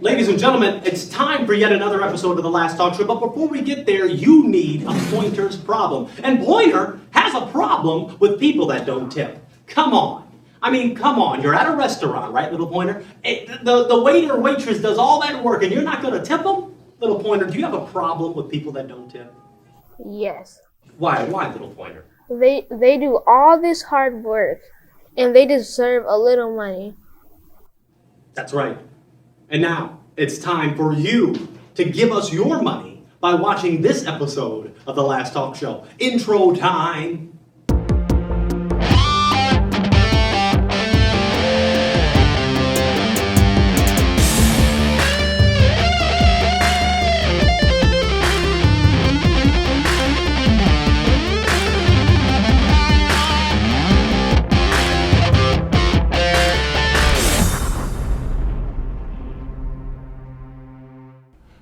Ladies and gentlemen, it's time for yet another episode of The Last Talk Show, but before we get there, you need a Pointer's problem. And Pointer has a problem with people that don't tip. Come on. I mean, come on. You're at a restaurant, right, little Pointer? The waiter or waitress does all that work and you're not going to tip them? Little Pointer, do you have a problem with people that don't tip? Yes. Why, little Pointer? They do all this hard work and they deserve a little money. That's right. And now, it's time for you to give us your money by watching this episode of The Last Talk Show. Intro time!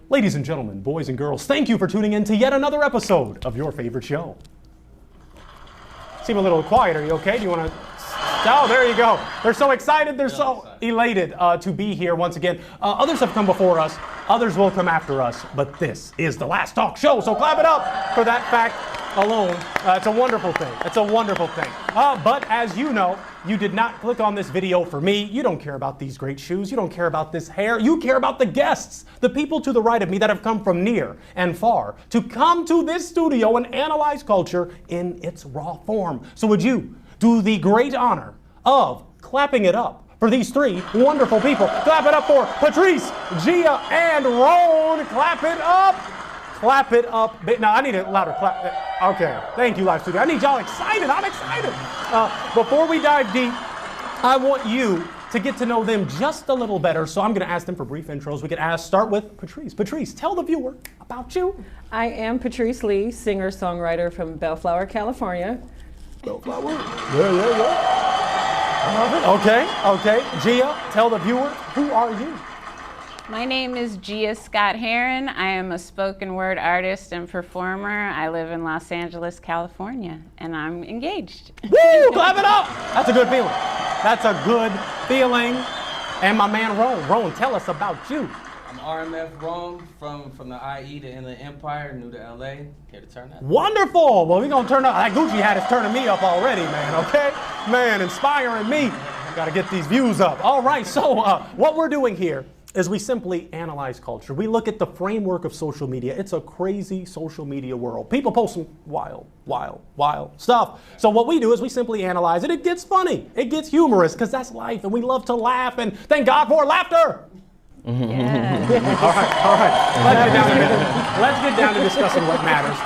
Ladies and gentlemen, boys and girls, thank you for tuning in to yet another episode of your favorite show. Seem a little quiet. Are you okay? Do you want to... Oh, there you go. They're so excited. They're so elated to be here once again. Others have come before us. Others will come after us. But this is The Last Talk Show, so clap it up for that fact alone. It's a wonderful thing. It's a wonderful thing. But as you know, you did not click on this video for me. You don't care about these great shoes. You don't care about this hair. You care about the guests, the people to the right of me that have come from near and far to come to this studio and analyze culture in its raw form. So would you do the great honor of clapping it up for these three wonderful people? Clap it up for Patrice, Gia, and Roan. Clap it up. Clap it up. Now, I need a louder clap. Okay, thank you, Live Studio. I need y'all excited. I'm excited. Before we dive deep, I want you to get to know them just a little better, so I'm going to ask them for brief intros. We could start with Patrice. Patrice, tell the viewer about you. I am Patrice Lee, singer-songwriter from Bellflower, California. Bellflower? Yeah. I love it. Okay. Gia, tell the viewer, who are you? My name is Gia Scott Heron. I am a spoken word artist and performer. I live in Los Angeles, California, and I'm engaged. Woo! Clap it up! That's a good feeling. That's a good feeling. And my man Roan. Roan, tell us about you. I'm RMF Roan from the IE to Inland Empire, new to LA. Here to turn up. Wonderful! Well, we're going to turn up. That Gucci hat is turning me up already, man, okay? Man, inspiring me. Got to get these views up. All right, so what we're doing here is we simply analyze culture. We look at the framework of social media. It's a crazy social media world. People post some wild stuff. So what we do is we simply analyze it. It gets funny. It gets humorous because that's life and we love to laugh, and thank God for laughter. Yeah. All right. Let's get down to discussing what matters.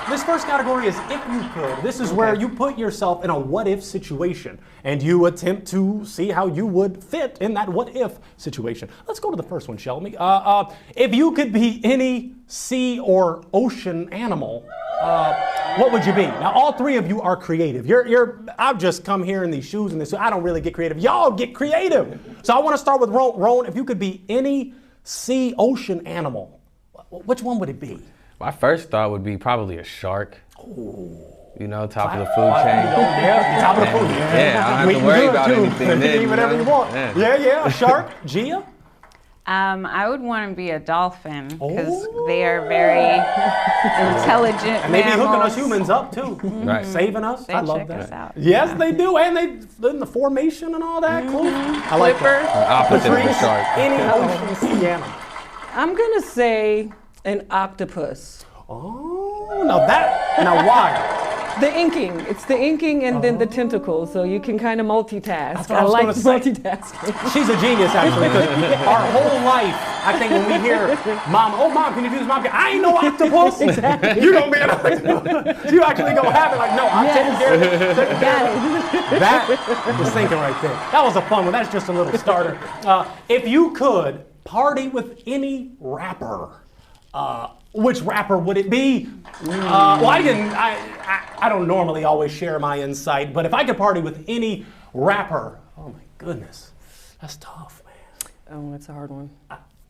This first category is if you could. This is where you put yourself in a what-if situation and you attempt to see how you would fit in that what-if situation. Let's go to the first one, shall we? If you could be any sea or ocean animal, what would you be? Now, all three of you are creative. I've just come here in these shoes and this. I don't really get creative. Y'all get creative. So I want to start with Roan. Roan, if you could be any sea, ocean animal, which one would it be? My first thought would be probably a shark. Ooh. You know, top of the food chain. Yeah, top of the food. Yeah, I don't have to worry about anything. Then, eat whatever you want. Yeah, a shark. Gia? I would want to be a dolphin because they are very intelligent And they be hooking mammals. us humans up too. Right. Saving us. They I love check that. us out. Yes, they do. And they in the formation and all that. Cool. I like Flipper. that. Opposite of a Patrice, shark. any ocean sea animal. I'm gonna say an octopus. Oh, now why? The inking. It's the inking and then the tentacles, so you can kind of multitask. That's what I I was like gonna say. multitasking. She's a genius, actually, because our whole life, I think when we hear, Mom, can you do this? Mom, I ain't no octopus. Exactly. You're going to be an octopus. You actually going to have it like, no, I'm taking care of it. Taking care of it. That was thinking right there. That was a fun one. That's just a little starter. If you could party with any rapper, which rapper would it be? Well, I don't normally always share my insight, but if I could party with any rapper, oh my goodness, that's tough, man. Oh, that's a hard one.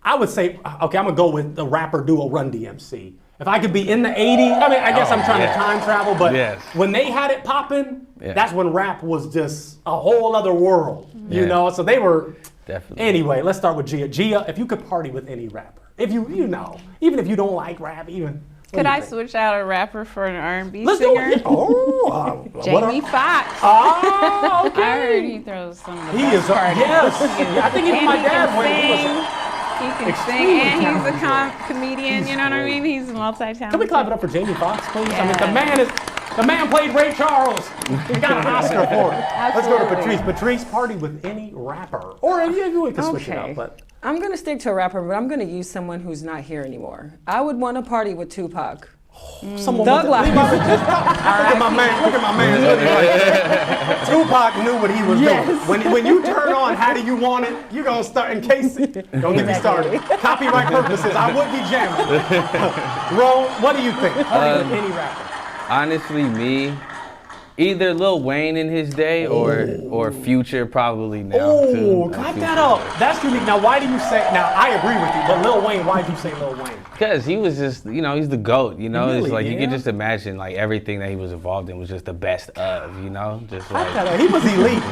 I would say, okay, I'm gonna go with the rapper duo Run DMC. If I could be in the 80s, I mean, I guess I'm trying to time travel, but when they had it popping, that's when rap was just a whole other world, you know? So they were Definitely. Anyway, let's start with Gia. Gia, if you could party with any rapper, if you know, even if you don't like rap, even. Could I switch out a rapper for an R&B Let's do singer? it. Oh, Jamie Foxx. Oh, okay. I heard he throws some of the He best is, parties. yes. I think even And my he dad can went. He sing. was, He can extremely sing, and he's a talented. comedian. You know what I mean? He's multi-talented. Can we clap it up for Jamie Foxx, please? I mean, Yeah. the man played Ray Charles. He got an Oscar for it. Let's go to Absolutely. Patrice. Patrice, party with any rapper, or if you can switch it up, but. I'm gonna stick to a rapper, but I'm gonna use someone who's not here anymore. I would want to party with Tupac. Someone Thug look life. at my man. Look at my man. Tupac knew what he was doing. When you turn on "How Do You Want It," you gonna start in case. Don't get me started. Copyright purposes, I would be jamming. Ron, what do you think? Party with any rapper. Honestly, me, either Lil Wayne in his day or Future probably now Oh, too. clap that up. That's unique. Now, why do you say? Now, I agree with you, but Lil Wayne. Why did you say Lil Wayne? Because he was just, he's the GOAT, Really, it's like you yeah? could just imagine like everything that he was involved in was just the best of, just like. He was elite.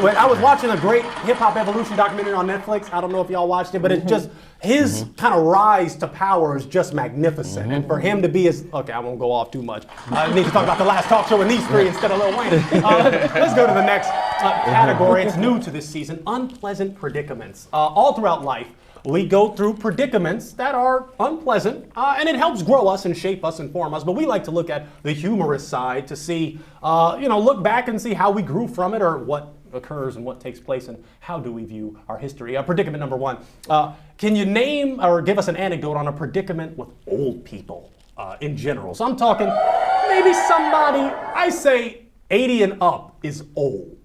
When I was watching a great hip hop evolution documentary on Netflix. I don't know if y'all watched it, but it's just his kind of rise to power is just magnificent. And for him to be okay, I won't go off too much. I need to talk about the last talk show and these three instead of Lil Wayne. Let's go to the next category. It's new to this season: unpleasant predicaments. All throughout life, we go through predicaments that are unpleasant, and it helps grow us and shape us and form us. But we like to look at the humorous side to see, look back and see how we grew from it, or what occurs and what takes place, and how do we view our history. Predicament number one. Can you name or give us an anecdote on a predicament with old people in general? So I'm talking maybe somebody, I say 80 and up is old.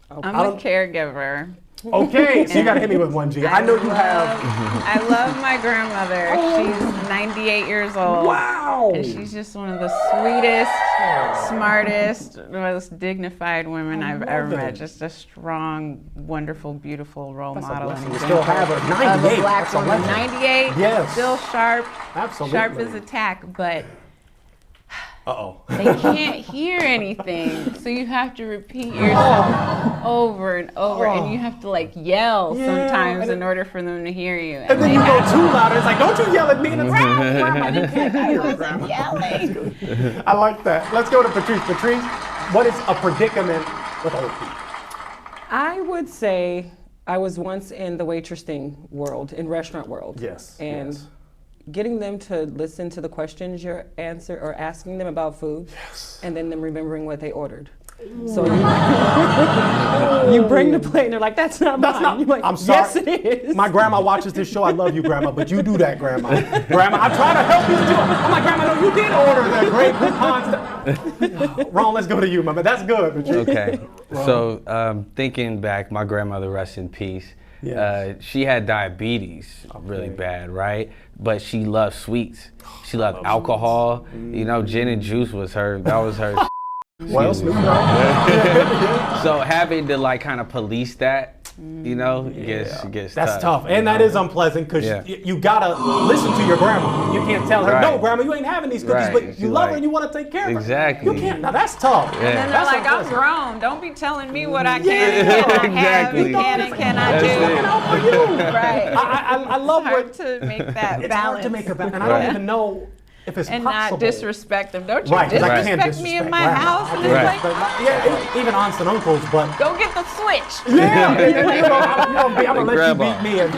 I'm a caregiver. Okay, so you gotta hit me with one, G. I know you have. I love my grandmother. She's 98 years old. Wow. And she's just one of the sweetest, smartest, most dignified women I've ever met. Just a strong, wonderful, beautiful role model. And You still have her. of 98. a black That's a woman. legend. 98, Yes. still sharp, Absolutely. sharp as a tack, but Uh-oh. they can't hear anything. So you have to repeat yourself over and over, and you have to like yell sometimes in order for them to hear you. And then they you go have too loud. It's like, don't you yell at me. And it's yelling. I like that. Let's go to Patrice. Patrice, what is a predicament with old people? I would say I was once in the waitressing world, in restaurant world. Yes, And yes. getting them to listen to the questions you're asking them about food, and then them remembering what they ordered. So you bring the plate and they're like, that's not mine. You're like, I'm sorry. yes, it is. My grandma watches this show. I love you, Grandma, but you do that, Grandma. Grandma, I try to help you too. I'm like, Grandma, no, you did order that great coupons. Ron, let's go to you, Mama. That's good, Patrice. Okay, so thinking back, my grandmother, rest in peace, she had diabetes really bad, right? But she loved sweets. She loved alcohol. Gin and juice was that was her. Well, So having to like kind of police that, gets That's tough. And that is unpleasant because you gotta listen to your grandma. You can't tell her, no, Grandma, you ain't having these cookies, but you love her and you want to take care of her. Exactly. You can't. Now that's tough. And then they're That's like, I'm unpleasant. grown. Don't be telling me what I can and cannot have, and can and cannot do. Looking out for you. Right. I love It's hard what to make that it's balance. hard to make a balance, and I don't even know if it's and possible. not disrespect them. Don't you Right, 'cause I can't disrespect me in disrespect my grandma. house? And Right. it's like, Yeah, even aunts and uncles, but go get the switch. I'm gonna let Grandma. you beat me. And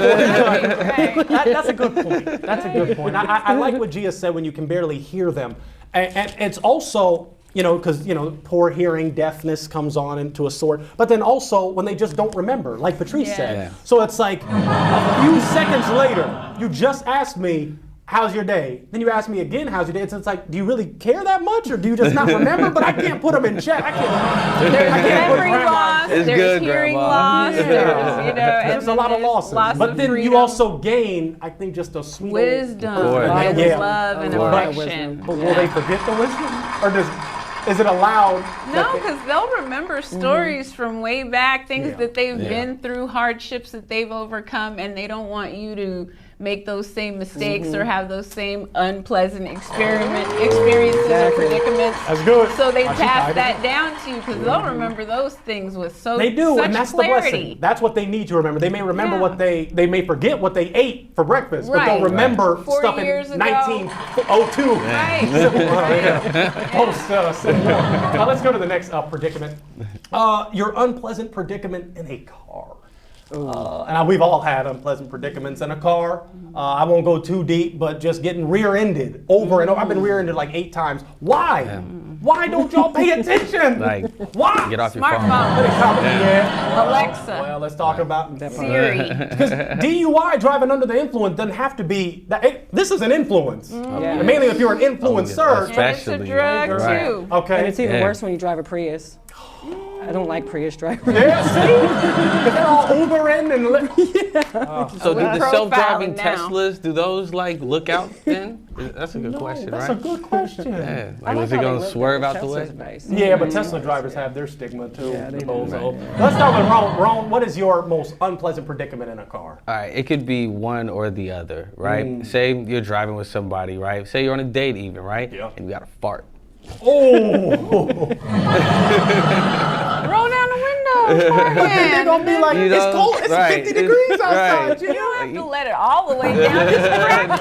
that's a good point. That's a good point. I like what Gia said when you can barely hear them, and it's also. Because poor hearing, deafness comes on into a sort. But then also when they just don't remember, like Patrice said. Yeah. So it's like a few seconds later, you just asked me, how's your day? Then you ask me again, how's your day? It's like, do you really care that much, or do you just not remember? But I can't put them in check. There's memory loss, It's there's good, hearing Grandma. loss, There's and a lot of there's losses. loss But of then you freedom, also gain, I think, just a sweet wisdom, course. and Yeah. love and A lot of affection. wisdom. But will they forget the wisdom? Or is it allowed? No, because they'll remember stories from way back, things that they've been through, hardships that they've overcome, and they don't want you to make those same mistakes or have those same unpleasant experiences or predicaments. That's good. So they She pass tied that it. down to you because they'll remember those things with They do, such and that's clarity. the blessing. That's what they need to remember. They may remember what they may forget what they ate for breakfast, but they'll Right. remember 40 stuff in years ago. 1902. Right. Post Civil War. Let's go to the next predicament. Your unpleasant predicament in a car. And we've all had unpleasant predicaments in a car. I won't go too deep, but just getting rear-ended over and over. I've been rear-ended like 8 times. Why? Why don't y'all pay attention? Like, Why? get off your Smartphone. phone. Yeah. Alexa. Well, let's talk about Siri. because DUI, driving under the influence, doesn't have to be. This is an influence. And mainly if you're an influencer. And it's a drug Right. too. Okay. And it's even Yeah. worse when you drive a Prius. I don't like Prius drivers. Yeah, see? Because they're all Ubering and. So do the Profiling self-driving now. Teslas, do those like look out then? That's a good question, That's right? a good question. Yeah. I Like, like was he how they gonna look. swerve out the Tesla's way? nice. Yeah, but Tesla drivers have their stigma too. Yeah, they the do. bozo. Let's start with Ron. Ron, what is your most unpleasant predicament in a car? All right, it could be one or the other, right? Say you're driving with somebody, right? Say you're on a date even, right? Yeah. And you got a fart. Oh! Roll down the window. They're gonna be like, You it's know, cold, it's right, 50 degrees outside. right. You You know? don't have to let it all the way down. Just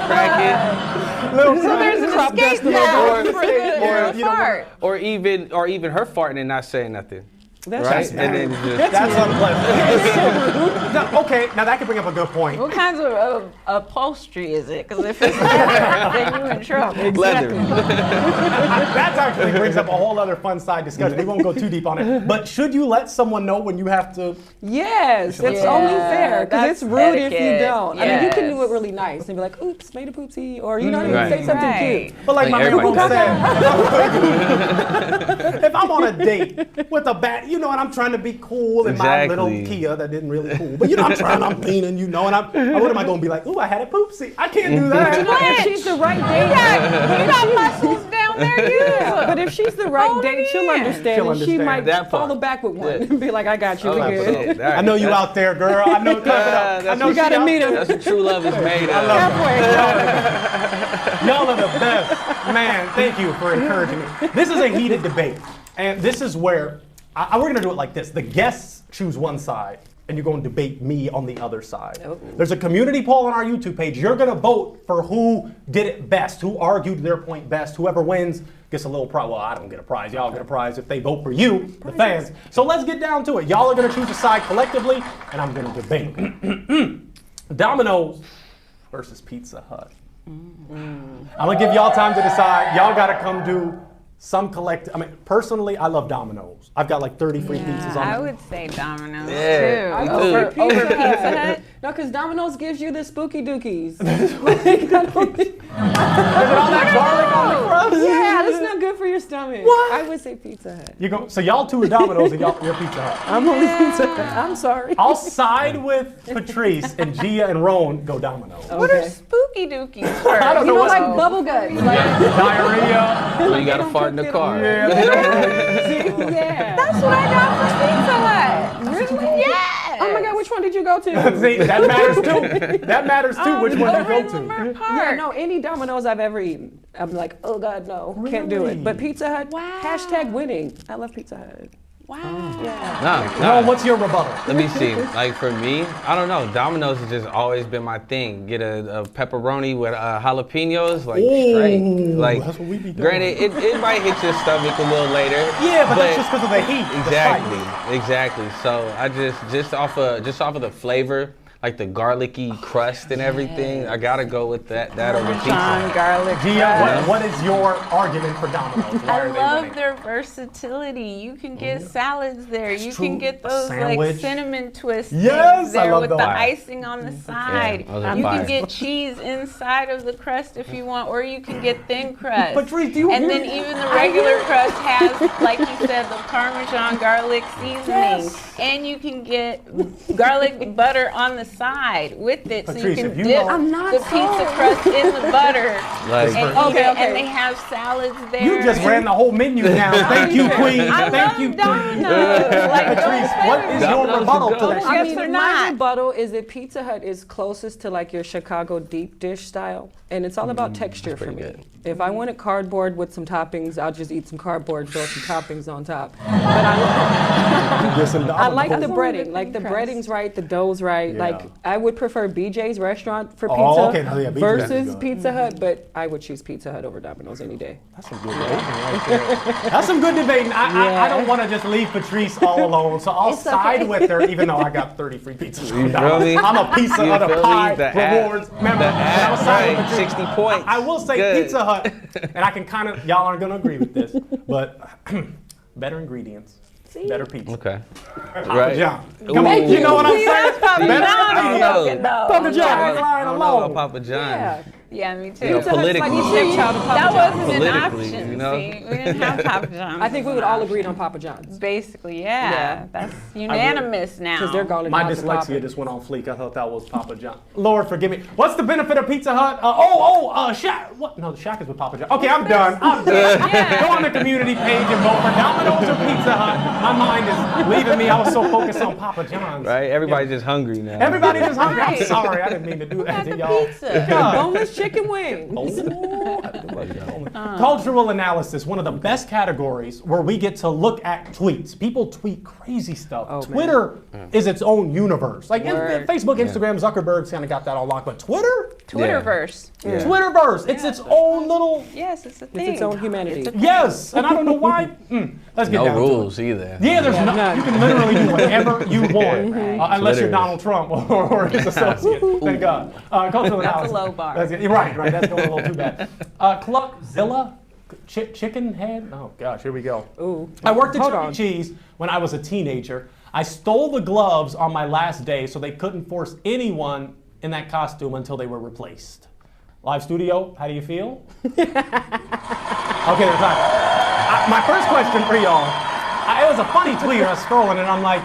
Crack it. Little So there's an Crop escape dust a valve little for bit. the Or, you know, fart. Or even her farting and not saying nothing. That's Right? just And then just That's unpleasant. Now, okay, now that could bring up a good point. What kinds of upholstery is it? Because if it's leather, then you're in trouble. leather. That actually brings up a whole other fun side discussion. We won't go too deep on it. But should you let someone know when you have to? Yes, it's Yeah, only fair because that's it's rude if you etiquette. don't. I mean, you can do Yes. it really nice and be like, "Oops, made a poopsie," or you know, what I mean? Right. Say something Right. cute. But like my Like man Coca everybody. said, if I'm on a date with a bat, you know, and I'm trying to be cool in my little Exactly. Kia that didn't really cool, but you know, I'm leaning, you know, and what am I going to be like? Ooh, I had a poopsie. I can't do that. If she's the right date, You got muscles down there, too. but if she's the right Hold date, it she'll in. understand, She'll and she understand. might That part. follow back with one Yeah. and be like, "I got you, Oh, we good." absolutely. All right. I know you out there, girl. I know. Clap it up. I that's know what she gotta out meet there. him. That's what true love is made of. Y'all are the best. Man, thank you for encouraging me. This is a heated debate. And this is where we're going to do it like this. The guests choose one side, and you're going to debate me on the other side. There's a community poll on our YouTube page. You're going to vote for who did it best, who argued their point best. Whoever wins gets a little prize. Well, I don't get a prize. Y'all get a prize if they vote for you, the fans. So let's get down to it. Y'all are going to choose a side collectively, and I'm going to debate. Domino's versus Pizza Hut. I'm gonna give y'all time to decide. Y'all gotta come do some collective. I mean, personally, I love Domino's. I've got like 30 free pizzas on I it. would say Domino's Yeah, too. me Over too. Pizza Hut? No, because Domino's gives you the spooky dookies. All that garlic on the crust. Yeah, that's not good for your stomach. What? I would say Pizza Hut. You go. So y'all two are Domino's and you're Pizza Hut. I'm only Pizza Hut. I'm sorry. I'll side with Patrice and Gia and Roan go Domino's. What are Okay. spooky dookies I first? don't You know know, what. like bubble guts. Like, Diarrhea. So you got to fart in the car. yeah. That's what I got for Pizza Hut. Really? Yes. Oh my God, which one did you go to? See, that matters too. That matters too. Which one you Over go in to? Lamar Park. Yeah, no, any Domino's I've ever eaten, I'm like, oh God, no, can't do Really? it. But Pizza Hut, Wow. hashtag winning. I love Pizza Hut. Wow. Roan, what's your rebuttal? Let me see. Like for me, I don't know. Domino's has just always been my thing. Get a pepperoni with jalapenos, like straight. Like, that's what we be doing. granted, it might hit your stomach a little later. Yeah, but that's just because of the heat. the Exactly, exactly. So I just off of the flavor, like the garlicky crust and everything, I gotta go with that over pizza. Parmesan garlic. spice. Gia, what is your argument for Domino's? Why I are they love winning? their versatility. You can get salads there. You true. can get A those like sandwich. cinnamon twists Yes, I there love with those. the icing on the side. those are You fire. can get cheese inside of the crust if you want, or you can get thin crust. Patrice, do you And hear then me? even the regular crust has, like you said, the Parmesan garlic seasoning. And you can get garlic butter on the side with it, so Patrice, you if can you dip know- the pizza crust in the butter Like- and eat it. And they have salads there. You just ran the whole menu down. Thank you, Queen. I Thank love you, Queen. Domino's. Like, Patrice, don't what say is it. your Domino's rebuttal is to good. that? I Yes mean, or my not? rebuttal is that Pizza Hut is closest to like your Chicago deep dish style, and it's all about texture for me. pretty good. If I wanted cardboard with some toppings, I'll just eat some cardboard, throw some toppings on top. But I like the That's only breading, the like the thin crust. breading's right, the dough's right. Yeah. Like I would prefer BJ's restaurant for pizza Oh, okay. No, yeah, BJ's is versus good. Pizza Hut, but I would choose Pizza Hut over Domino's any day. That's some good debating right there. That's some good debating. I don't want to just leave Patrice all alone, so I'll side with her, even though I got 30 free pizzas from You feel Domino's. me? I'm a Pizza You Hut feel of me? pie The ad- rewards member. the and ad, I'm siding with right, Patrice. 60 points. I will say Good. Pizza Hut, and I can kind of, y'all aren't going to agree with this, but better ingredients, better pizza. Okay. Papa Right. John. Come on, you know what I'm saying? Papa Better John. ingredients. Papa John. Line I don't know alone. about Papa John. Yeah. Yeah, me too. You know, Pizza Hut's like politically. you stepchild of Papa That John's. wasn't an Politically, option. you know? See, we didn't have Papa John's. I think we would all agree on Papa John's. Basically, yeah. Yeah. That's unanimous now. Because they're going to My dyslexia just went on fleek. I thought that was Papa John. Lord, forgive me. What's the benefit of Pizza Hut? Shack. What? No, the Shack is with Papa John. Okay, I'm done. I'm done. Yeah. Go on the community page and vote for Domino's or Pizza Hut. My mind is leaving me. I was so focused on Papa John's. Right? Everybody's just hungry now. Everybody just hungry. I'm Right. sorry. I didn't mean to do that to y'all. Pizza. God. Boneless chicken wings. Cultural analysis, one of the best categories where we get to look at tweets. People tweet crazy stuff. Oh, man. Twitter is its own universe. Like Word. Facebook, Instagram, Zuckerberg's kind of got that on lock, but Twitter? Twitterverse. Yeah. Twitterverse. It's its own little. Yes, it's a thing. It's its own humanity. Yes, and I don't know why. Let's get No down rules to it. either. Yeah, there's no. none. You can literally do whatever you want, unless you're Twitter. Donald Trump or his associate. Thank God. Cultural That's a analysis. low bar. That's it. Right. That's going a little too bad. Cluckzilla, chicken head. Oh gosh, here we go. Ooh. I worked at Hold Chuck E. on. Cheese when I was a teenager. I stole the gloves on my last day so they couldn't force anyone in that costume until they were replaced. Live studio, how do you feel? Okay, there's time. My first question for y'all, it was a funny tweet. I was scrolling and I'm like,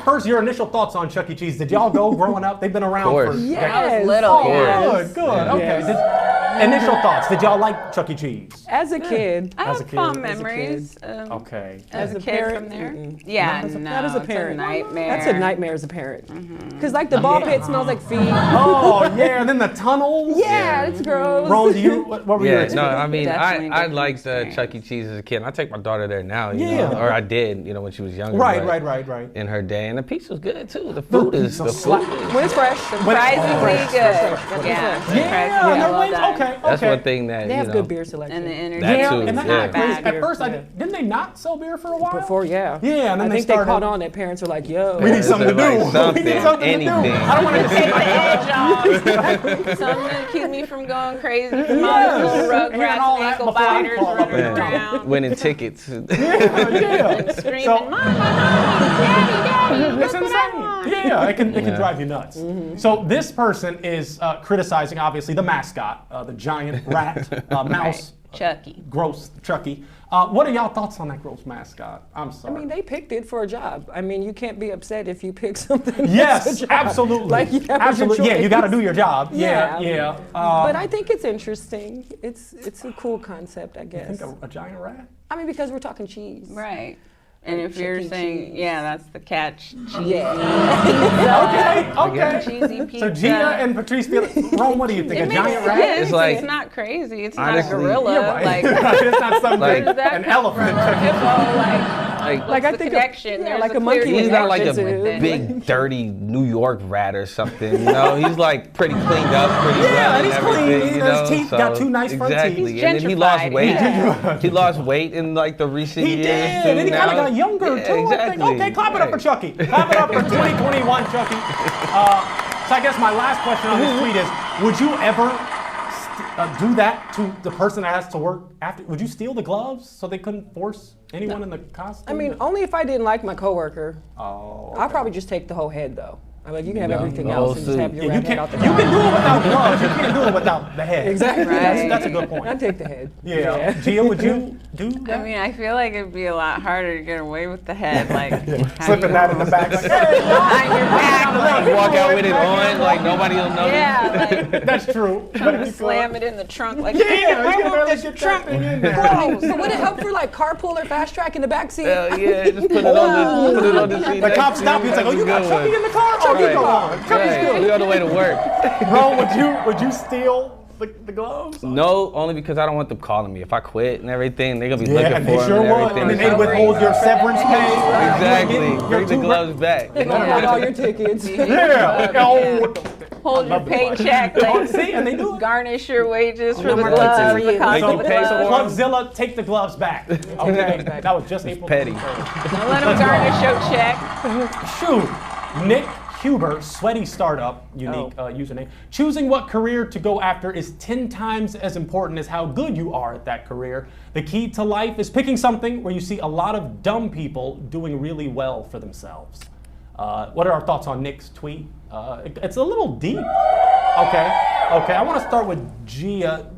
first, your initial thoughts on Chuck E. Cheese. Did y'all go growing up? They've been around for course. decades. I was little. Oh, Yes. good. Okay. Yes. Initial thoughts. Did y'all like Chuck E. Cheese? As a kid, I As a have kid. fond As a memories. Okay. As a kid parent, from there. mm-mm. Yeah, Not as a- no, not as a it's parent. nightmare. That's a nightmare as a parent. Because like the ball pit smells like feet. Oh, yeah. And then the tunnels. Yeah, it's gross. Ron, do you, what were your Yeah, no, I mean, Definitely I different liked experience. Chuck E. Cheese as a kid. I take my daughter there now, you Yeah. know, or I did, you know, when she was younger. Right, but right. In her day, and the pizza was good too. The food is pizza the food. slap. When it's fresh. Surprisingly good. Yeah. Yeah, surprisingly and their well wings, done. okay. That's one thing that They you have know. good beer selection. And the energy. That too, And is that's yeah. not crazy. bad. At first, didn't they not sell beer for a while? Before, yeah. Yeah, and then I they think started. they caught on that parents were like, yo. We need something to do. Like something, we need something to do. anything. I don't want to Take take the edge off. Something to keep me from going crazy from all Yes. those little And rugrats all and that ankle before I biters fall up running and down. around. Winning tickets. Yeah. Screaming, So- Mama, Daddy, It's look what I want." insane. Yeah, it can drive you nuts. So this person is criticizing, obviously, the mascot, the giant rat, mouse, Chucky. gross Chucky. What are y'all thoughts on that gross mascot? I'm I sorry. mean, they picked it for a job. I mean, you can't be upset if you pick something. that's Yes, a job. absolutely. Like, that was your absolutely. Yeah, you choice. got to do your job. Yeah, Yeah. yeah. But I think it's interesting. It's a cool concept, I I guess. think a giant rat. I mean, because we're talking cheese. Right. And if Chuck you're E. saying, Cheese. yeah, that's the catch. Okay, okay. Cheesy pizza. So Gina and Patrice feel. Ron, what do you think? It A makes giant rat? sense. It's like- It's not crazy. It's Honestly- not a gorilla. You're right. Like, it's not something Like- where does that an come elephant. from? Hippo, like, Like, Like I the think connection. yeah, There's like a a monkey clear with he's not like a accents with it. big, dirty New York rat or something. You know, he's like pretty cleaned up, pretty Yeah, well, and he's clean. everything. His You know, teeth so, got two nice front teeth. exactly. He's And then he lost gentrified, weight. yeah. He lost weight in like the recent He years. did, too, and he kind of now. got younger Yeah, too. I think. exactly. Okay, clap it up for Right. Chucky. Clap it up for 2021 Chucky. So I guess my last question on this tweet is: would you ever do that to the person that has to work after? Would you steal the gloves so they couldn't force anyone in the costume? I mean, only if I didn't like my coworker. oh, I'll probably just take the whole head though. I'm like, you can have No, everything the else whole and just have suit. your You red can head out the do top. it without gloves. You can't do it without the head. Exactly. That's a good I point. take the head. Yeah. Gia, would you do I that? mean, I feel like it'd be a lot harder to get away with the head, like Slipping that in the back. Like, hey, behind your back. You walk out with it on, like nobody will notice. Yeah, like that's true. But if you slam it in the trunk, like Yeah, you can remove barely this get that trunk. thing in there. Bro, so would it help for like carpool or fast track in the back seat? Hell yeah, just put it on the seat. The cop stopped you. He's like, "Oh, you got Chucky in the car? Oh, you go on. Chucky's Right. We on the way to work. Ron, would you steal the gloves? No, only because I don't want them calling me. If I quit and everything, they're gonna be Yeah, looking and for they them sure and would. everything. And then they withhold your severance pay. Exactly. Your Bring the two gloves back. They don't want all your tickets. Yeah. Oh, Hold your paycheck, like see, and they do it. garnish your wages for the Number gloves, two. the cost Make of you the pay for gloves. Clubzilla, take the gloves back. Okay, that was just April. petty. Don't let them garnish your check. Shoot, Nick Huber, Sweaty Startup, unique username. Choosing what career to go after is 10 times as important as how good you are at that career. The key to life is picking something where you see a lot of dumb people doing really well for themselves. What are our thoughts on Nick's tweet? It's a little deep. Okay, I want to start with Gia.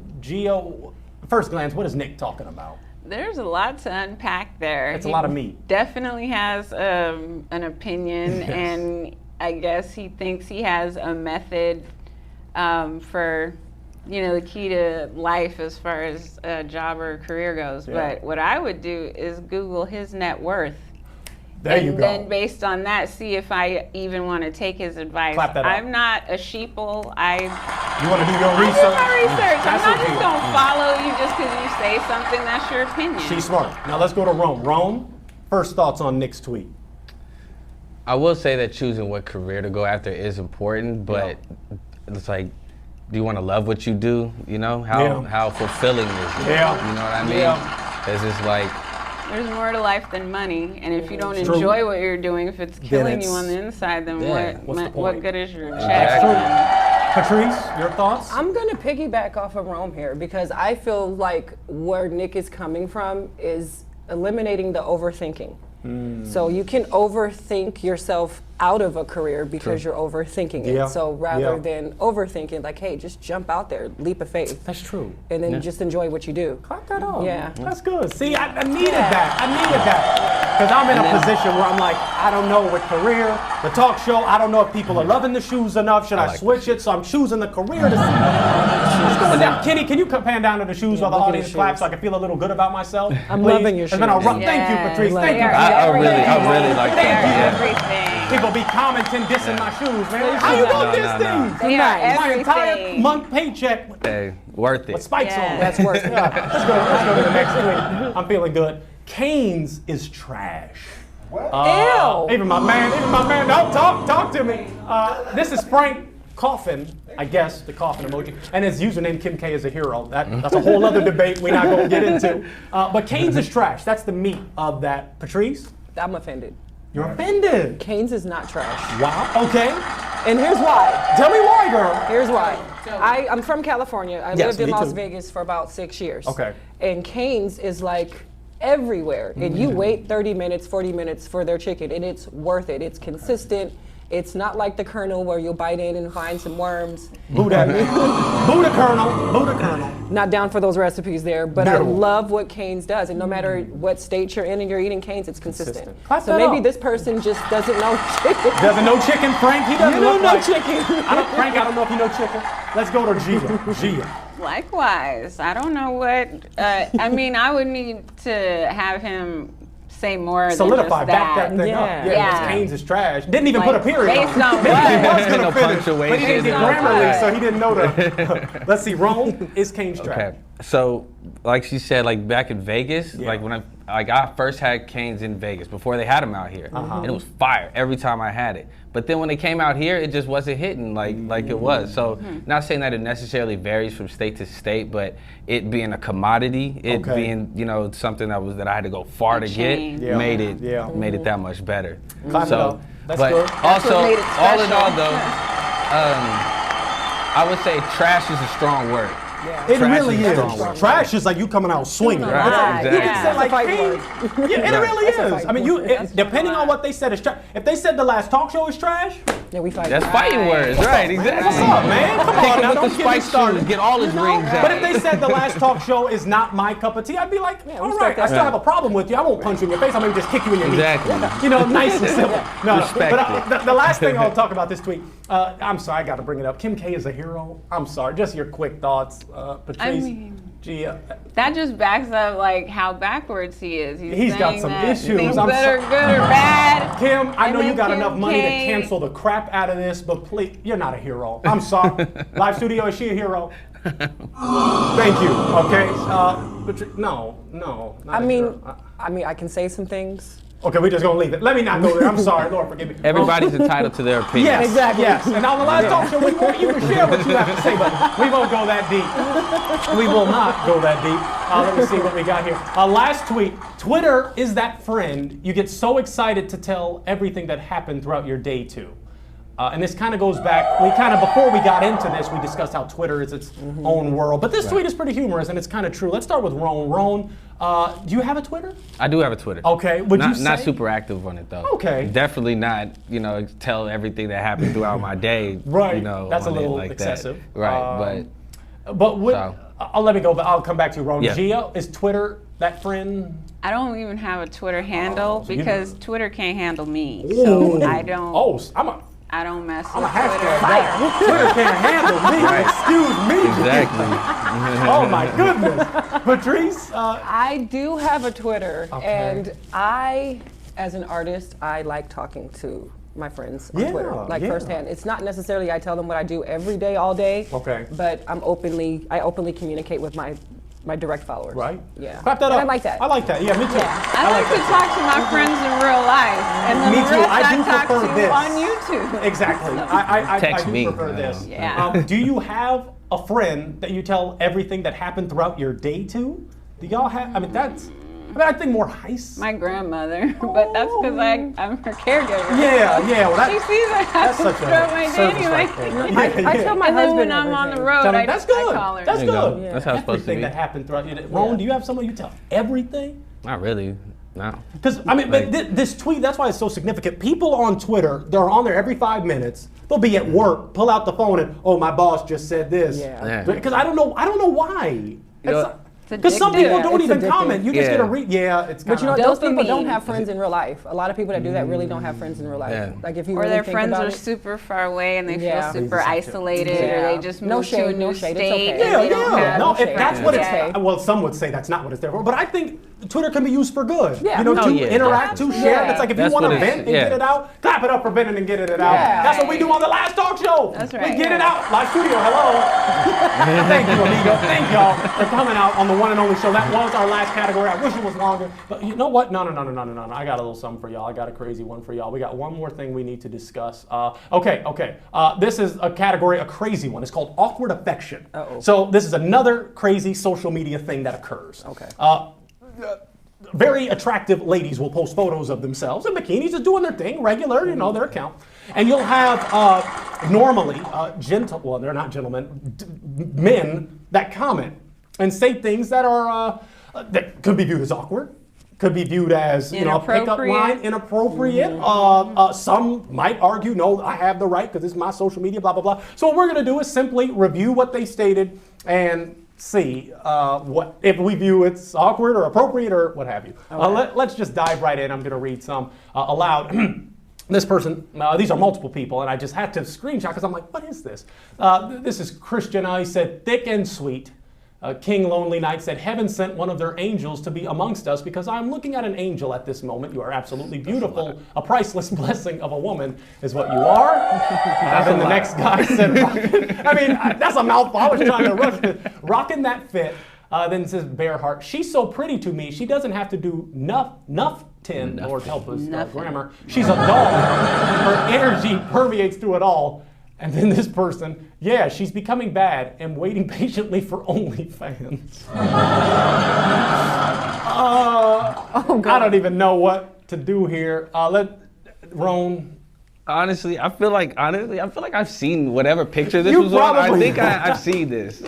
First glance, what is Nick talking about? There's a lot to unpack there. It's a lot of meat. Definitely has an opinion, Yes. and I guess he thinks he has a method for, the key to life as far as a job or a career goes. Yeah. But what I would do is Google his net worth. There you And go. then based on that, see if I even want to take his advice. Clap that up. I'm not a sheeple. You want to do your I do research? my research. I'm That's not okay. just going to follow you just because you say something. That's your opinion. She's smart. Now let's go to Rome. Rome, first thoughts on Nick's tweet. I will say that choosing what career to go after is important, but it's like, do you want to love what you do? You know, how fulfilling is it? Yeah. You know what I mean? Yeah. It's just like, There's more to life than money, and if you don't True. enjoy what you're doing, if it's killing you it's- on the inside, then What's the point? what good is your That's check? true. Patrice, your thoughts? I'm gonna piggyback off of Rome here because I feel like where Nick is coming from is eliminating the overthinking. So you can overthink yourself out of a career because you're overthinking it. Yeah. So rather Yeah. than overthinking, like, hey, just jump out there, leap of faith, That's true. and then just enjoy what you do. Clap that up. Yeah. That's good. See, I needed that. I needed that. Because I'm in a position where I'm like, I don't know what career, the talk show, I don't know if people are loving the shoes enough. Should I like switch it? So I'm choosing the career to see. What's going down? Kenny, can you pan down to the shoes while the look at audience his claps shoes. so I can feel a little good about myself? I'm Please? loving your It's been a shoes. rough. Thank you, Patrice. Yes. Thank you. They are I really everything. like They are that. everything. People be commenting, dissing my shoes, man. How you No, gonna diss no, no. things? They are My entire everything. month paycheck Hey, worth with it. spikes on. Yeah. That's worth it. Let's go to the next tweet. I'm feeling good. Canes is trash. Ew. Even my man. No, talk to me. This is Frank Coffin, I guess, the coffin emoji, and his username Kim K is a hero. That's a whole other debate we're not gonna get into. But Canes is trash. That's the meat of that. Patrice, I'm offended. you're offended. Canes is not trash. Wow. Okay. And here's why. Tell me why, girl. Here's why. I'm from California. I Yes, lived in me Las too. Vegas for about 6 years. Okay. And Cane's is like everywhere. And you wait 30 minutes, 40 minutes for their chicken, and it's worth it. It's consistent. It's not like the Colonel where you'll bite in and find some worms. Buddha Colonel. Not down for those recipes there, but I No. love what Cane's does. And no matter what state you're in and you're eating Cane's, it's consistent. Clap So that maybe up. this person just doesn't know chicken. Doesn't know chicken, Frank? He doesn't You don't look know like chicken. Frank, I don't know if you know chicken. Let's go to Gia. Likewise, I don't know what. I mean, I would need to have him say more Solidify, than just back that thing up. Yeah. Yeah, Yeah. because Canes is trash. Didn't even Like, put a period based on on Maybe what? he was gonna No finish, but he punctuation, didn't get no Grammarly, nothing. so he didn't know the. Let's see, Rome is Canes trash. Okay. So, like she said, like back in Vegas, Yeah. like when I first had Canes in Vegas before they had them out here, and it was fire every time I had it. But then when they came out here, it just wasn't hitting like it was. So, not saying that it necessarily varies from state to state, but it being a commodity, it Okay. being something that I had to go far to chain. get, Yeah. made it Yeah. made it that much better. Clap it up. That's but good. also, what made it all in special. all though, I would say trash is a strong word. It Trash really is a is. strong word. Trash is like you coming out swinging. Right, It's like- exactly. You can say like That's a fight Canes. Yeah, it Right. really That's a is. fight I mean, word. depending on what they said is trash. If they said the last talk show is trash, Yeah, we fight. That's fighting words, right? Exactly. What's up, man? Come on Kick him now, with don't the get me spike started. shoes, get all his rings out. But if they said the last talk show is not my cup of tea, I'd be like, all right, respect I that. still have a problem with you. I won't punch you in your face. I may just kick you in your knee. Exactly. You know, nice and simple. No, Respect but the last thing I'll talk about this tweet. I'm sorry, I got to bring it up. Kim K is a hero. I'm sorry. Just your quick thoughts, Patrice. Gia. That just backs up like how backwards he is. He's got saying some that issues. Things I'm that are so- good or bad. Kim, I And know you then got Kim enough money to K- cancel the crap out of this, but please, you're not a hero. I'm sorry. Live studio, is she a hero? Thank you. Okay. No. Not I a mean, hero. I can say some things. Okay, we're just gonna leave it. Let me not go there. I'm sorry, Lord, forgive me. Everybody's entitled to their opinion. Yes, Exactly. yes. And on the last talk show, you can share what you have to say, but we won't go that deep. We will not go that deep. Let me see what we got here. Last tweet. Twitter is that friend you get so excited to tell everything that happened throughout your day to. And this kind of goes back, before we got into this, we discussed how Twitter is its own world. But this tweet is pretty humorous, and it's kind of true. Let's start with Roan. Roan, do you have a Twitter? I do have a Twitter. Okay, would you say? Not super active on it though. Okay. Definitely not, tell everything that happened throughout my day. Right, that's a on it little like excessive. That. Right, But would, So- I'll let me go, but I'll come back to you, Roan. Yeah. Gia, is Twitter that friend? I don't even have a Twitter handle so you- because Twitter can't handle me. So I don't. Oh, I'm I don't mess a with hashtag Twitter. guy. Twitter can't handle me. Excuse me. Exactly. Oh my goodness. Patrice, I do have a Twitter, Okay. and I, as an artist, I like talking to my friends on Yeah, Twitter, like yeah. firsthand. It's not necessarily I tell them what I do every day, all day. Okay. But I openly communicate with my direct followers. right? Yeah. Clap that And up. I like that. I like that. Yeah, me too. Yeah. I like to talk to my friends in real life, and then Me the too. rest I do talk prefer to this. on YouTube. Exactly. I Text do me. prefer this. Yeah. Do you have a friend that you tell everything that happened throughout your day to? Do y'all have? I think more heist. My grandmother, but that's because I'm her caregiver. Yeah. Well, She sees what that's happens such throughout my a day service anyway. right there. I tell my And then husband when I'm on the everything. road, Tell him, I that's good. I call her. That's There you go. good. That's how it's supposed to Everything be. that happened throughout your day. Roan, do you have someone you tell everything? Not really. No. Because but this tweet, that's why it's so significant. People on Twitter, they're on there every 5 minutes. They'll be at work, pull out the phone, and my boss just said this. Yeah. Because I don't know why. know, Because some addictive. people don't It's even addictive. comment. You just Yeah. get a read. Yeah, it's kind But you know, of. those people don't Dopamine. have friends in real life. A lot of people that do that really don't have friends in real life. Yeah. Like if you Or really their think friends about are it. super far away and they Yeah. feel super Easy to- isolated, or Yeah. they just No moved to a shade, new no shade, it's state. okay. and Yeah, they don't yeah. have No, shade. if that's what Yeah. it's. Well, some would say that's not what it's there for. But I think Twitter can be used for good. Yeah. You know, Oh, to yeah. interact, to share. Yeah. It's like if That's you want what to it vent is. and Yeah. get it out, clap it up for venting and get it out. Yeah. That's what we do on the last talk show. That's We right. get it out. Live studio, hello. Thank you, amigo. Thank y'all for coming out on the one and only show. That was our last category. I wish it was longer. But you know what? No. I got a little something for y'all. I got a crazy one for y'all. We got one more thing we need to discuss. Okay. This is a category, a crazy one. It's called awkward affection. Uh-oh. So this is another crazy social media thing that occurs. Okay. Very attractive ladies will post photos of themselves in bikinis, just doing their thing, regular, their account. And you'll have normally they're not gentlemen, men that comment and say things that are that could be viewed as awkward, could be viewed as a pickup line, inappropriate. Some might argue, no, I have the right because this is my social media, blah blah blah. So what we're going to do is simply review what they stated and see what if we view it's awkward or appropriate or what have you. Let's just dive right in. I'm going to read some aloud. This person, these are multiple people, and I just had to screenshot because I'm like, what is this? This is Christian. He said, thick and sweet. King Lonely Knight said, heaven sent one of their angels to be amongst us because I'm looking at an angel at this moment. You are absolutely beautiful. A priceless blessing of a woman is what you are. Then the next guy said, that's a mouthful. I was trying to rush it. Rocking that fit. Then it says Bearheart, she's so pretty to me, she doesn't have to do nothing, Lord help us, grammar. She's a doll. Her energy permeates through it all. And then this person, yeah, she's becoming bad and waiting patiently for OnlyFans. I don't even know what to do here. Roan. Honestly, I feel like I've seen whatever picture this You was on. I probably think I've seen this. So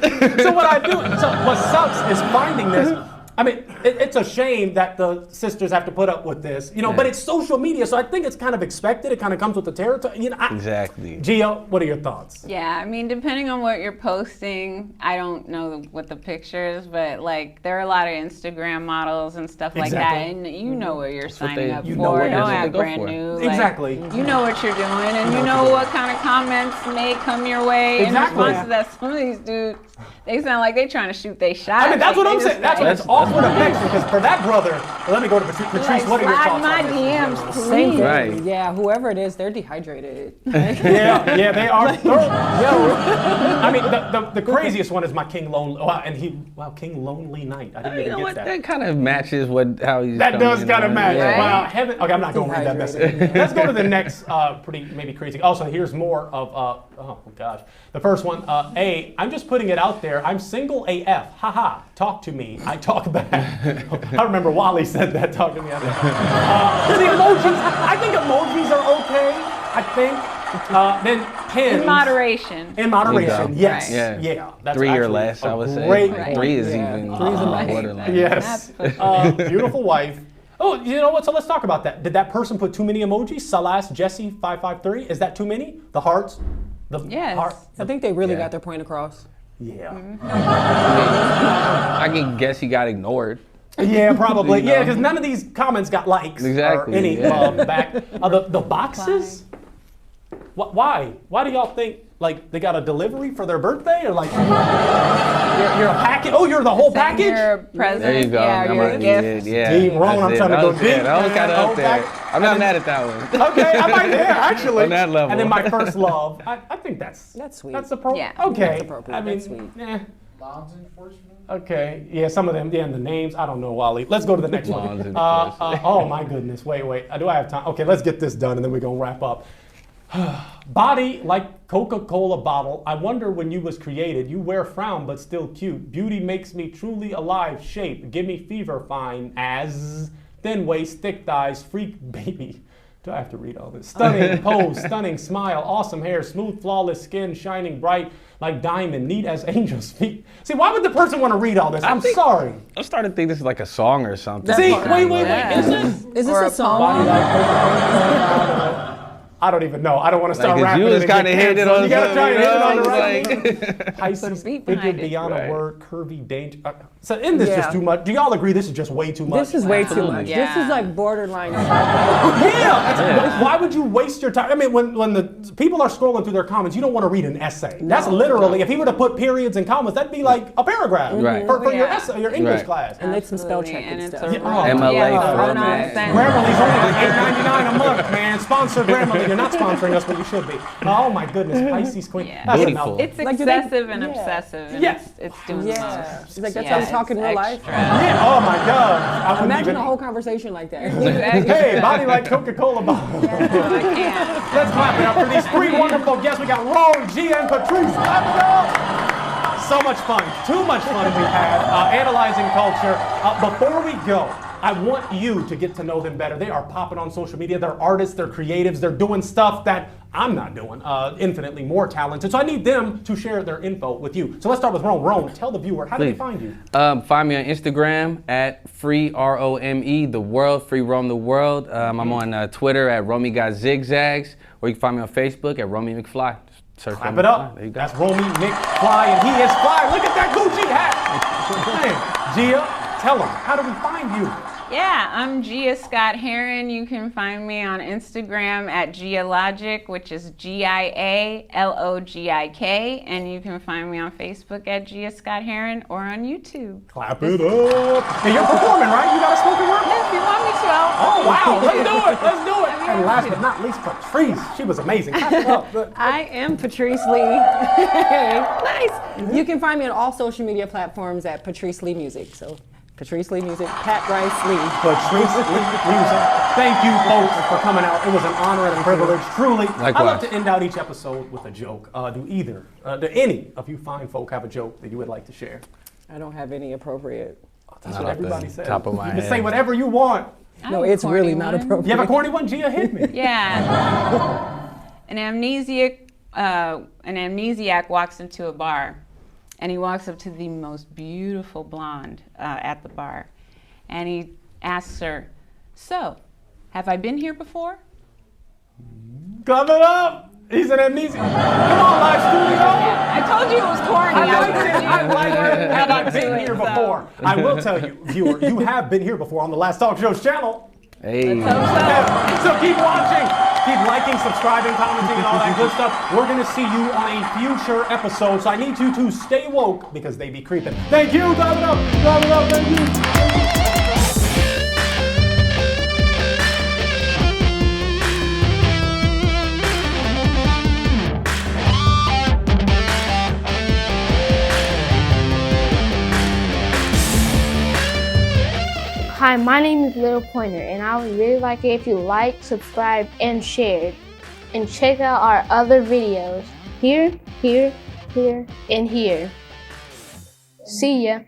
what sucks is finding this. I mean, it's a shame that the sisters have to put up with this, but it's social media, so I think it's kind of expected. It kind of comes with the territory. Exactly. Gio, what are your thoughts? Yeah, I mean, depending on what you're posting, I don't know what the picture is, but like there are a lot of Instagram models and stuff like that, and you know what you're signing up You know for. what Don't you're act go brand for. new. Exactly. You know what you're doing, and you know what kind of comments may come your way Exactly. in response to that. Some of these dudes, they sound like they trying to shoot they shot. I mean, that's Like, what I'm they saying. just That's like- what it's awkward affection, because for that brother, let me go to Patrice. like, What are your slide thoughts my on this? DMs, please. Same thing. Right. Yeah, whoever it is, they're dehydrated. Yeah, they are. I mean, the craziest one is my King Lonely. King Lonely Night. I didn't You even know get what? that. That kind of matches how he's. That does coming kind of on. match. Yeah. Wow, heaven. Okay, I'm not going to read that message. Dehydrated. Let's go to the next pretty maybe crazy. Also, here's more of, oh gosh. The first one, I'm just putting it out there. I'm single AF. Haha. Talk to me. I talk back. I remember Wally said that. Talk to me. The emojis. I think emojis are okay. I think. Then pins. In moderation. In moderation, Okay. yes. Right. Yeah. That's 3 or actually less, a I would say. great Like, point. 3 is Yeah. even 3 is amazing. borderline. Yes. That's Beautiful wife. Oh, you know what? So let's talk about that. Did that person put too many emojis? Salas Jesse 553. Is that too many? The hearts. The Yes. heart. I think they really Yeah. got their point across. Yeah. I can guess he got ignored. Yeah, probably. You know? Yeah, because none of these comments got likes Exactly, or any yeah. love back. The boxes. Why? Why do y'all think like they got a delivery for their birthday, or like you're a package? Oh, you're the whole Saying package. you're a present. There you go. Yeah, That you're might a be gift. it, yeah. Deep, Ron, That's I'm it. trying to That go was deep. it. That was kind of Oh, up there. back. I'm not mad at that one. Okay, I might actually. On that level. And then my first love. I think that's sweet. That's appropriate. Yeah. Okay. That's appropriate. I mean, That's sweet. Laws enforcement? Okay. Yeah, some of them. Yeah, and the names. I don't know, Wally. Let's go to the next one. Laws enforcement. Oh my goodness. Wait. Do I have time? Okay, let's get this done, and then we're gonna wrap up. Body like Coca-Cola bottle. I wonder when you was created. You wear frown, but still cute. Beauty makes me truly alive. Shape. Give me fever. Fine as thin waist, thick thighs, freak baby. Do I have to read all this? Stunning pose, stunning smile, awesome hair, smooth, flawless skin, shining bright like diamond, neat as angel's feet. See, why would the person want to read all this? I'm sorry. I'm starting to think this is like a song or something. See, part. wait. Yeah. Is this? Is this Or a a song? Body like Coca-Cola. I don't even know. I don't want to start Like, 'cause rapping. you was and get kind of hitting canceled. on You gotta try and hit it on the right. like, Pisces, beat figure behind it. beyond a Right. word, curvy, danger. So, isn't this just Yeah. too much? Do y'all agree this is just way too much? This is way too much. Yeah. This is like borderline. Yeah. Why would you waste your time? I mean, when the people are scrolling through their comments, you don't want to read an essay. That's literally, if he were to put periods and commas, that'd be like a paragraph Right. for your Yeah. essay, your English Right. class. And they some spell Absolutely, check and and it's stuff. a wrong- MLA yeah, format. run-on sentence. Grammarly's only like $8.99 a month, man. Sponsor Grammarly. You're not sponsoring us, but you should be. Oh my goodness, Pisces Queen. Yeah. That's Beautiful. enough. It's Like, do they- excessive and yeah. obsessive. And Yes. it's doing the Yeah. most. It's like that's Yeah, how I'm talking in it's real life. extra. Yeah. Oh my God. I wouldn't Imagine even. a whole conversation like that. Hey, body like Coca-Cola bottle. I can't. Let's clap it up for these three wonderful guests. We got Ron, Gia, and Patrice. Clap it up. So much fun. Too much fun we had analyzing culture. Before we go, I want you to get to know them better. They are popping on social media. They're artists. They're creatives. They're doing stuff that I'm not doing. Infinitely more talented. So I need them to share their info with you. So let's start with Ron. Ron, tell the viewer, how do they Please. find you? Find me on Instagram at free ROME the world, free roam the world. I'm on Twitter at Romy Got Zigzags, or you can find me on Facebook at Romy McFly. Just search Clap Romy it McFly. up. There you go. That's Romy McFly, and he is fly. Look at that Gucci hat. Man, Gia, tell them, how do we find you? Yeah, I'm Gia Scott Heron. You can find me on Instagram at Gialogic, which is GIALOGIK, and you can find me on Facebook at Gia Scott Heron or on YouTube. Clap it up. Hey, you're performing, right? You got a spoken word? Yeah, if you want me to, I'll. Oh, wow. Let's do it. Let's do it. Yeah. And last but not least, Patrice. She was amazing. Clap it up. I am Patrice Lee. Nice. You can find me on all social media platforms at Patrice Lee Music. So Patrice Lee Music, Pat Rice Lee. Patrice Music. Thank you, folks, for coming out. It was an honor and a privilege, truly. I love Likewise. to end out each episode with a joke. Do any of you fine folk have a joke that you would like to share? I don't have any appropriate. That's Not what off the everybody says. top of my You can head. say whatever you want. I No, have a it's really corny not one. appropriate. You have a corny one? Gia, hit me. Yeah. An amnesiac walks into a bar, And he walks up to the most beautiful blonde at the bar. And he asks her, "So, have I been here before?" Clap it up! He's an amnesia. Come on, live studio! I told you it was corny. I like it. Have I been here before? I will tell you, viewer, you have been here before on the Last Talk Show's channel. Hey. So keep watching, keep liking, subscribing, commenting, and all that good stuff. We're gonna see you on a future episode, so I need you to stay woke because they be creeping. Thank you, Domino. Domino, thank you. Hi, my name is Little Pointer, and I would really like it if you like, subscribe, and shared. And check out our other videos here, here, here, and here. See ya.